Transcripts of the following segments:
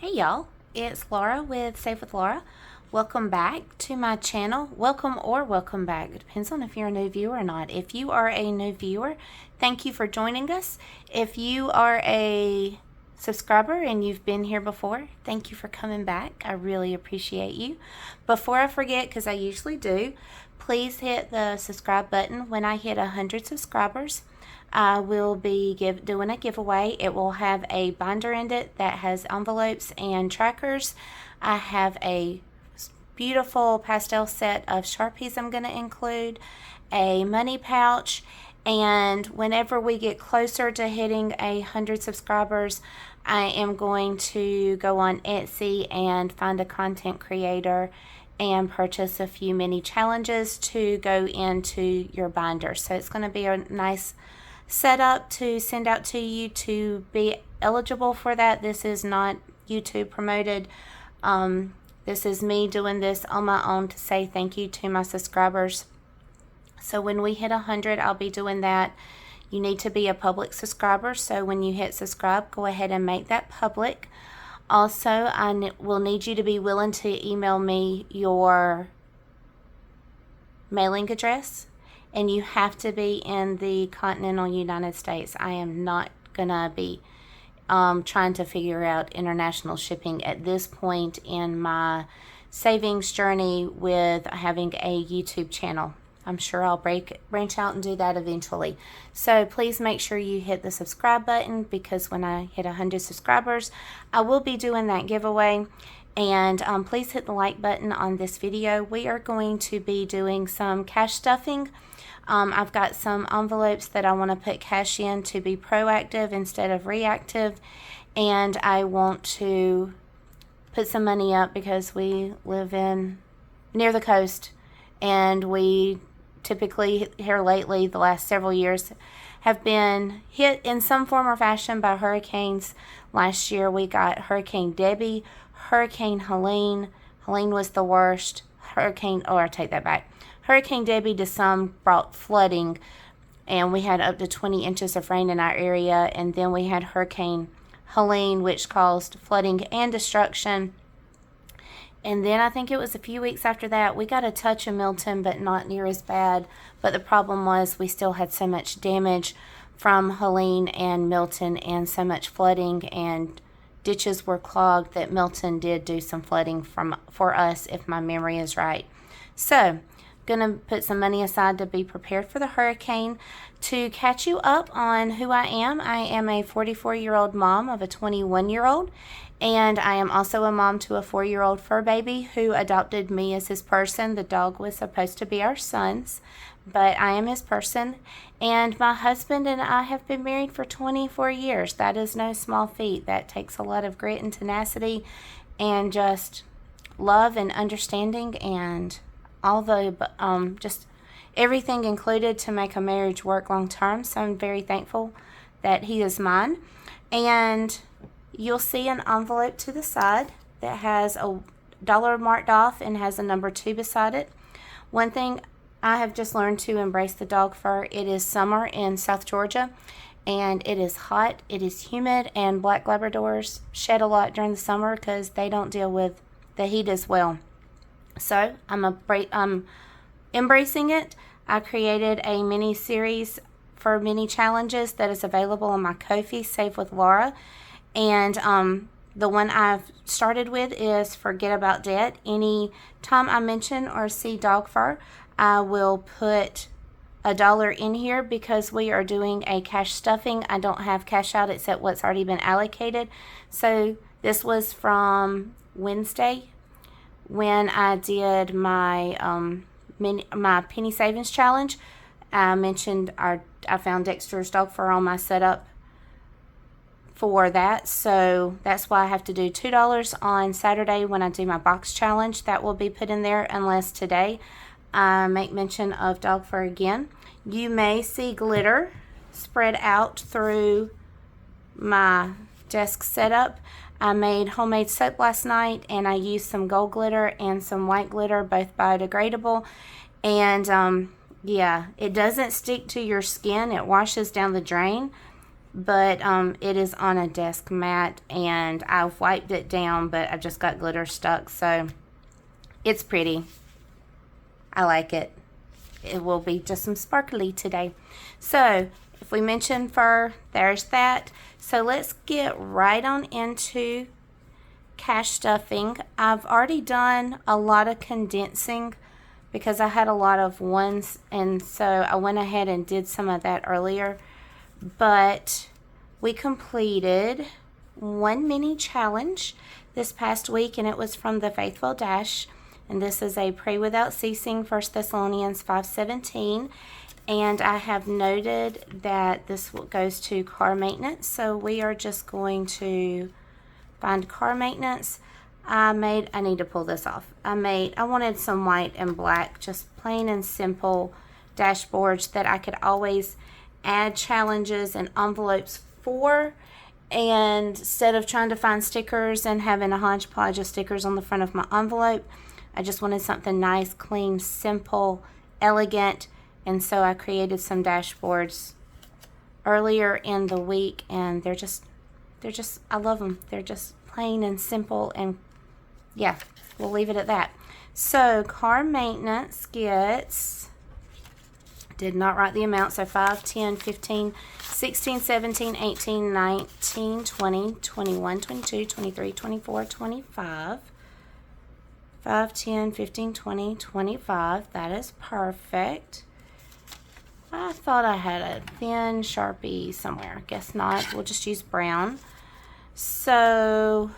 Hey y'all, it's Laura with Save with Laura. Welcome back to my channel. Welcome back. It depends on if you're a new viewer or not. If you are a new viewer, thank you for joining us. If you are a subscriber and you've been here before, thank you for coming back. I really appreciate you. Before I forget, because I usually do, please hit the subscribe button. When I hit 100 subscribers, I will be doing a giveaway. It will have a binder in it that has envelopes and trackers. I have a beautiful pastel set of Sharpies I'm going to include, a money pouch, and whenever we get closer to hitting 100 subscribers, I am going to go on Etsy and find a content creator and purchase a few mini challenges to go into your binder. So it's going to be a nice setup to send out to you to be eligible for that. This is not YouTube promoted. This is me doing this on my own to say thank you to my subscribers. So when we hit 100, I'll be doing that. You need to be a public subscriber, so when you hit subscribe, go ahead and make that public. Also, I will need you to be willing to email me your mailing address, and you have to be in the continental United States. I am not gonna be trying to figure out international shipping at this point in my savings journey with having a YouTube channel. I'm sure I'll branch out and do that eventually. So please make sure you hit the subscribe button, because when I hit 100 subscribers, I will be doing that giveaway. And please hit the like button on this video. We are going to be doing some cash stuffing. I've got some envelopes that I want to put cash in to be proactive instead of reactive. And I want to put some money up because we live near the coast, and we typically here lately, the last several years, have been hit in some form or fashion by hurricanes. Last year we got Hurricane Debbie, Hurricane Helene. Helene was the worst. Hurricane Debbie to some brought flooding, and we had up to 20 inches of rain in our area. And then we had Hurricane Helene, which caused flooding and destruction. And then I think it was a few weeks after that, we got a touch of Milton, but not near as bad. But the problem was we still had so much damage from Helene and Milton, and so much flooding, and ditches were clogged, that Milton did do some flooding for us, if my memory is right. So gonna put some money aside to be prepared for the hurricane. To catch you up on who I am a 44-year-old mom of a 21-year-old, and I am also a mom to a 4-year-old fur baby who adopted me as his person. The dog was supposed to be our son's, but I am his person. And my husband and I have been married for 24 years. That is no small feat. That takes a lot of grit and tenacity and just love and understanding and all the just everything included to make a marriage work long term. So I'm very thankful that he is mine. And you'll see an envelope to the side that has a dollar marked off and has a number 2 beside it. One thing I have just learned to embrace the dog fur. It is summer in South Georgia, and it is hot, it is humid, and black Labradors shed a lot during the summer because they don't deal with the heat as well. So I'm embracing it. I created a mini series for mini challenges that is available on my Ko-fi, Save with Laura. And the one I've started with is Forget About Debt. Any time I mention or see dog fur, I will put $1 in here because we are doing a cash stuffing. I don't have cash out except what's already been allocated. So this was from Wednesday when I did my my penny savings challenge. I mentioned I found Dexter's dog fur on my setup for that, so that's why I have to do $2 on Saturday when I do my box challenge. That will be put in there, unless today I make mention of dog fur again. You may see glitter spread out through my desk setup. I made homemade soap last night, and I used some gold glitter and some white glitter, both biodegradable. And yeah, it doesn't stick to your skin. It washes down the drain. but it is on a desk mat, and I've wiped it down, but I've just got glitter stuck, so it's pretty. I like it. It will be just some sparkly today. So if we mention fur, there's that. So let's get right on into cash stuffing. I've already done a lot of condensing because I had a lot of ones, and so I went ahead and did some of that earlier. But we completed one mini challenge this past week, and it was from the Faithful Dash, and this is a Pray Without Ceasing, 1 Thessalonians 5:17. And I have noted that this goes to car maintenance, so we are just going to find car maintenance. I need to pull this off. I wanted some white and black, just plain and simple dashboards that I could always add challenges and envelopes for. And instead of trying to find stickers and having a hodgepodge of stickers on the front of my envelope, I just wanted something nice, clean, simple, elegant. And so I created some dashboards earlier in the week, and they're just, I love them. They're just plain and simple, and yeah, we'll leave it at that. So car maintenance gets, did not write the amount, so 5, 10, 15, 16, 17, 18, 19, 20, 21, 22, 23, 24, 25. 5, 10, 15, 20, 25. That is perfect. I thought I had a thin Sharpie somewhere. Guess not. We'll just use brown. So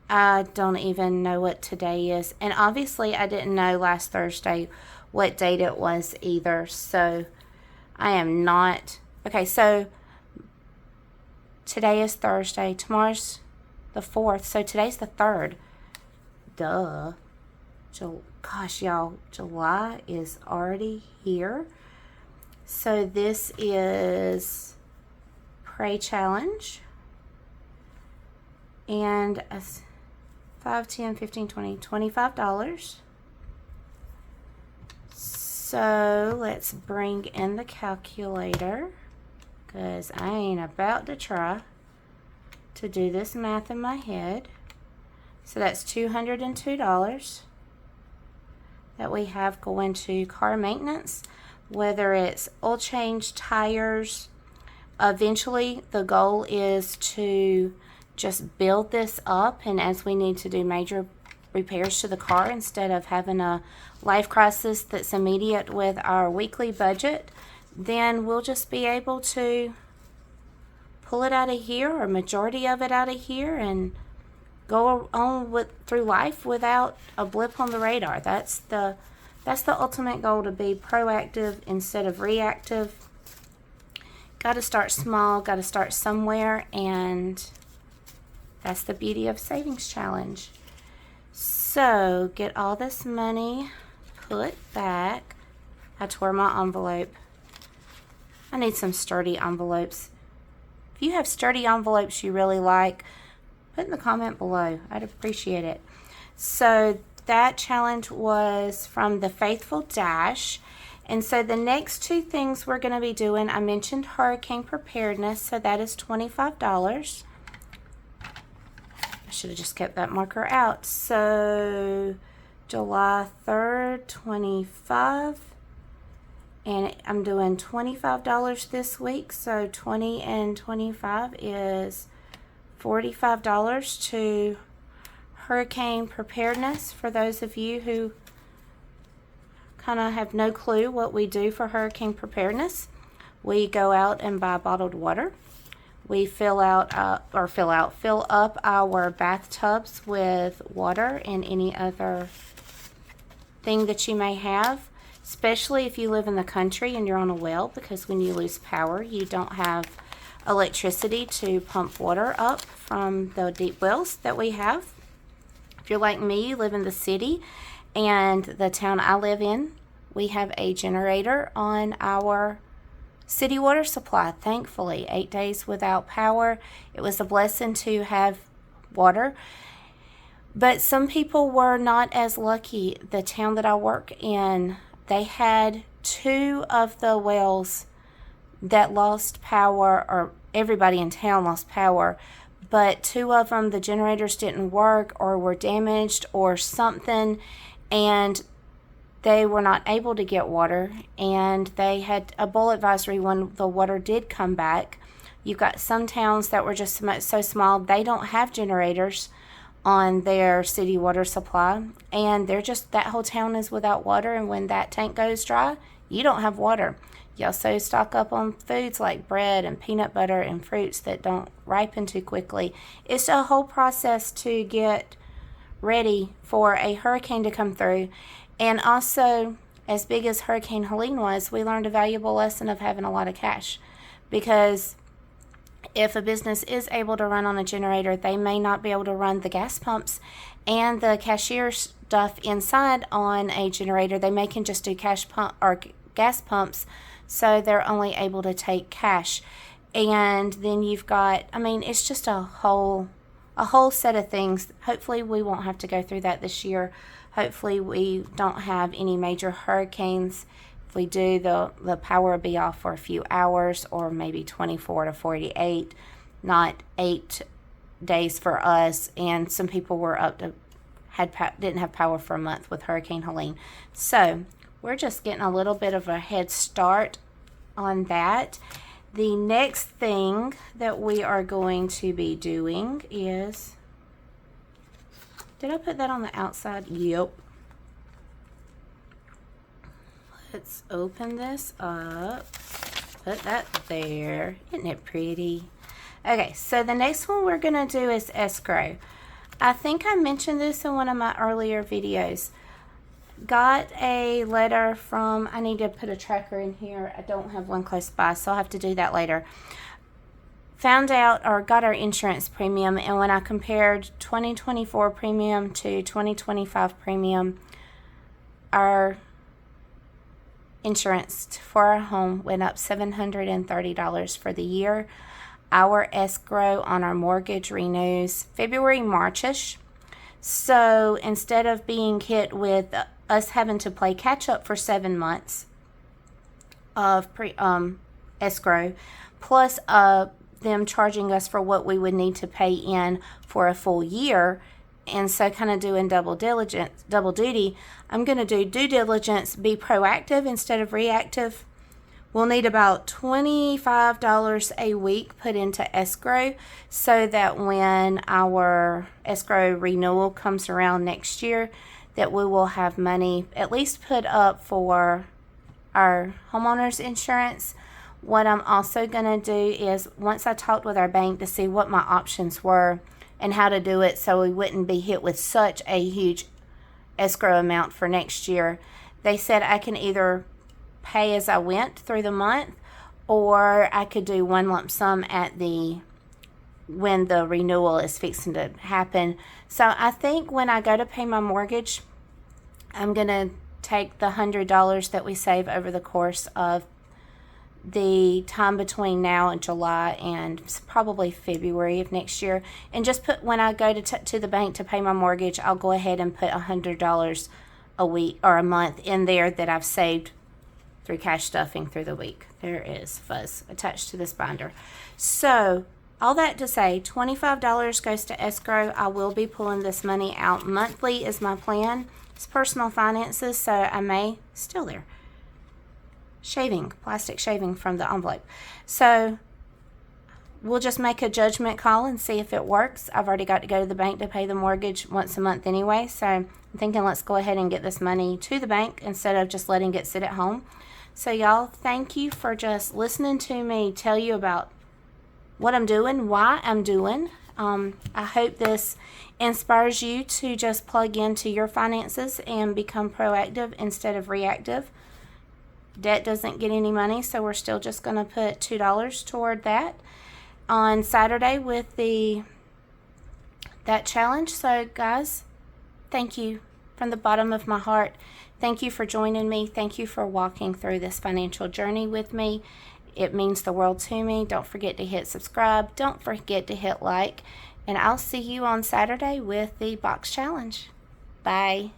I don't even know what today is. And obviously I didn't know last Thursday what date it was either. So I am not. Okay, so today is Thursday. Tomorrow's the 4th. So today's the 3rd. Duh. Gosh, y'all, July is already here. So this is Pray Challenge. And a 5, 10, 15, 20, $25. So let's bring in the calculator, because I ain't about to try to do this math in my head. So that's $202 that we have going to car maintenance, whether it's oil change, tires. Eventually the goal is to just build this up, and as we need to do major repairs to the car, instead of having a life crisis that's immediate with our weekly budget, then we'll just be able to pull it out of here, or majority of it out of here, and go on through life without a blip on the radar. That's the ultimate goal, to be proactive instead of reactive. Got to start small, got to start somewhere, and that's the beauty of Savings Challenge. So get all this money put back. I tore my envelope. I need some sturdy envelopes. If you have sturdy envelopes you really like, put in the comment below. I'd appreciate it. So that challenge was from the Faithful Dash. And so the next two things we're going to be doing, I mentioned hurricane preparedness, so that is $25. I should have just kept that marker out. So July 3rd, 25. And I'm doing $25 this week, so 20 and 25 is $45 to hurricane preparedness. For those of you who kind of have no clue what we do for hurricane preparedness, we go out and buy bottled water. We fill up our bathtubs with water and any other thing that you may have, especially if you live in the country and you're on a well, because when you lose power, you don't have electricity to pump water up from the deep wells that we have. If you're like me, you live in the city, and the town I live in, we have a generator on our city water supply. Thankfully, 8 days without power. It was a blessing to have water. But some people were not as lucky. The town that I work in, they had 2 of the wells that lost power, or everybody in town lost power, but 2 of them, the generators didn't work or were damaged or something, and they were not able to get water, and they had a boil advisory when the water did come back. You've got some towns that were just so small, they don't have generators on their city water supply, and they're just, that whole town is without water, and when that tank goes dry, you don't have water. You also stock up on foods like bread and peanut butter and fruits that don't ripen too quickly. It's a whole process to get ready for a hurricane to come through. And also, as big as Hurricane Helene was, we learned a valuable lesson of having a lot of cash, because if a business is able to run on a generator, they may not be able to run the gas pumps and the cashier stuff inside on a generator. They may can just do cash pump or gas pumps, so they're only able to take cash. And then you've got, I mean, it's just a whole set of things. Hopefully we won't have to go through that this year. Hopefully we don't have any major hurricanes. If we do, the power will be off for a few hours, or maybe 24 to 48, not 8 days for us. And some people were up to didn't have power for a month with Hurricane Helene. So we're just getting a little bit of a head start on that. The next thing that we are going to be doing is, did I put that on the outside? Yep. Let's open this up. Put that there. Isn't it pretty? Okay, so the next one we're going to do is escrow. I think I mentioned this in one of my earlier videos. Got a letter from, I need to put a tracker in here. I don't have one close by, so I'll have to do that later. Found out, or got our insurance premium, and when I compared 2024 premium to 2025 premium, our insurance for our home went up $730 for the year. Our escrow on our mortgage renews February, March-ish. So instead of being hit with us having to play catch up for 7 months of escrow, plus them charging us for what we would need to pay in for a full year, and so kind of doing double duty, I'm going to do due diligence, be proactive instead of reactive. We'll need about $25 a week put into escrow, so that when our escrow renewal comes around next year, that we will have money at least put up for our homeowners insurance. What I'm also going to do is, once I talked with our bank to see what my options were and how to do it so we wouldn't be hit with such a huge escrow amount for next year, they said I can either pay as I went through the month, or I could do one lump sum at when the renewal is fixing to happen. So I think when I go to pay my mortgage, I'm going to take the $100 that we save over the course of the time between now and July and probably February of next year, and just put, when I go to the bank to pay my mortgage, I'll go ahead and put $100 a week or a month in there that I've saved through cash stuffing through the week. There is fuzz attached to this binder. So all that to say, $25 goes to escrow. I will be pulling this money out monthly is my plan. It's personal finances, so I may still there. Plastic shaving from the envelope. So we'll just make a judgment call and see if it works. I've already got to go to the bank to pay the mortgage once a month anyway, so I'm thinking let's go ahead and get this money to the bank instead of just letting it sit at home. So y'all, thank you for just listening to me tell you about what I'm doing, why I'm doing. I hope this inspires you to just plug into your finances and become proactive instead of reactive. Debt doesn't get any money, so we're still just going to put $2 toward that on Saturday with that challenge. So guys, thank you from the bottom of my heart. Thank you for joining me. Thank you for walking through this financial journey with me. It means the world to me. Don't forget to hit subscribe. Don't forget to hit like. And I'll see you on Saturday with the box challenge. Bye.